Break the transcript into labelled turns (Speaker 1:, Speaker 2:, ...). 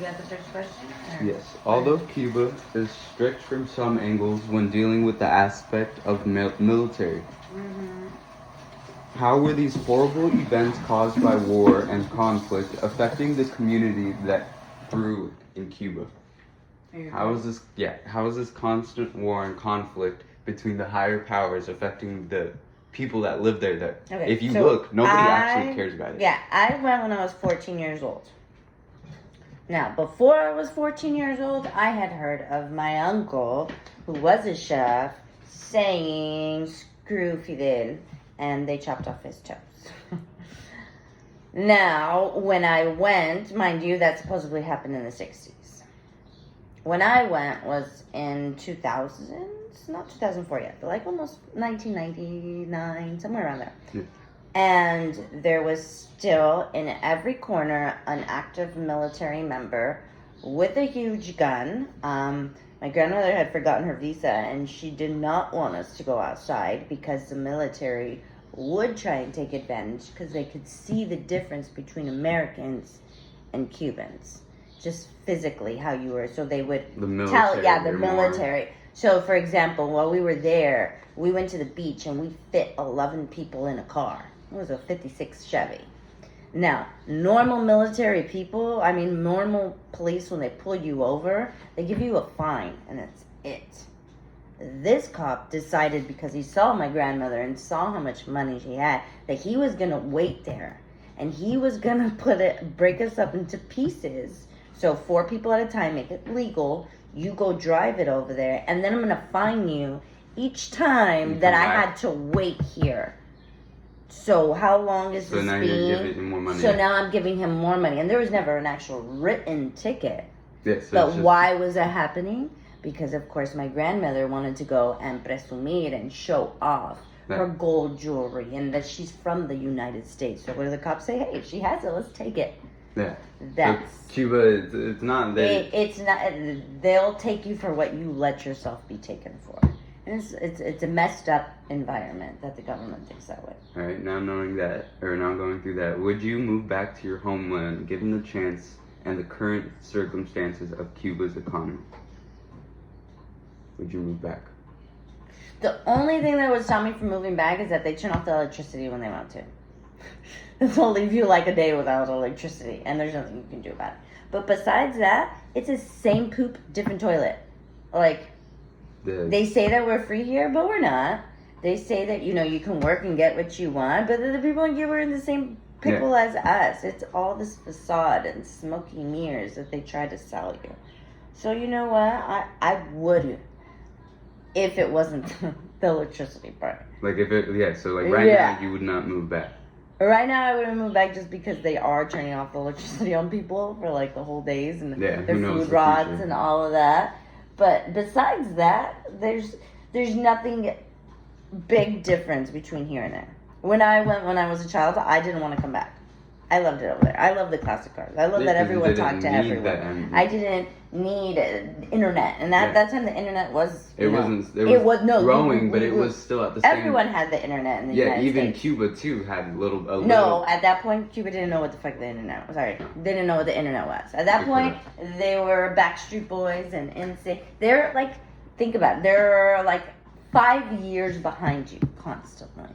Speaker 1: got the first question? Or?
Speaker 2: Yes. Although Cuba is strict from some angles when dealing with the aspect of military, how were these horrible events caused by war and conflict affecting the community that grew in Cuba? How is this constant war and conflict between the higher powers affecting the people that live there? That if you look, nobody actually cares about it.
Speaker 1: Yeah, I went when I was 14 years old. Now, before I was 14 years old, I had heard of my uncle, who was a chef, saying, "Screw Fidel," and they chopped off his toes. Now, when I went, mind you, that supposedly happened in the 60s. When I went was in 2000, not 2004 yet, but like almost 1999, somewhere around there.
Speaker 2: Yeah.
Speaker 1: And there was still in every corner an active military member with a huge gun. My grandmother had forgotten her visa and she did not want us to go outside because the military would try and take advantage because they could see the difference between Americans and Cubans. Just physically how you were. So they would the military. So for example, while we were there, we went to the beach and we fit 11 people in a car. It was a 56 Chevy. Now, normal military people, normal police, when they pull you over, they give you a fine and that's it. This cop decided, because he saw my grandmother and saw how much money she had, that he was gonna wait there and he was gonna break us up into pieces. So 4 people at a time, make it legal. You go drive it over there, and then I'm gonna fine you each time that I had to wait here. So how long is this
Speaker 2: now
Speaker 1: being?
Speaker 2: You're giving him more money.
Speaker 1: So now I'm giving him more money, and there was never an actual written ticket.
Speaker 2: Yes.
Speaker 1: But why was that happening? Because of course my grandmother wanted to go and presumir and show off her gold jewelry, and that she's from the United States. So what do the cops say? Hey, if she has it, let's take it.
Speaker 2: Yeah.
Speaker 1: That's
Speaker 2: so Cuba. It's not that.
Speaker 1: It's not. They'll take you for what you let yourself be taken for. And it's a messed up environment that the government thinks that way.
Speaker 2: All right. Now knowing that, or now going through that, would you move back to your homeland given the chance and the current circumstances of Cuba's economy? Would you move back?
Speaker 1: The only thing that would stop me from moving back is that they turn off the electricity when they want to. They'll leave you like a day without electricity, and there's nothing you can do about it. But besides that, it's the same poop, different toilet. Like, they say that we're free here, but we're not. They say that, you can work and get what you want, but the people in Cuba are in the same people as us. It's all this facade and smoky mirrors that they try to sell you. So you know what? I would, if it wasn't the electricity part.
Speaker 2: Like now you would not move back.
Speaker 1: Right now I wouldn't move back just because they are turning off the electricity on people for like the whole days and their food rots and all of that. But besides that, there's nothing big difference between here and there. When I went when I was a child, I didn't want to come back. I loved it over there. I love the classic cars. I love that everyone talked to everyone. I didn't need internet, and that time the internet was
Speaker 2: growing, but it was still at the same.
Speaker 1: Everyone had the internet in the United States.
Speaker 2: Even Cuba too had little.
Speaker 1: No, at that point Cuba didn't know what the fuck the internet was. Sorry, they didn't know what the internet was. At that point, they were Backstreet Boys and NSYNC. They're like, think about it. They're like 5 years behind you constantly.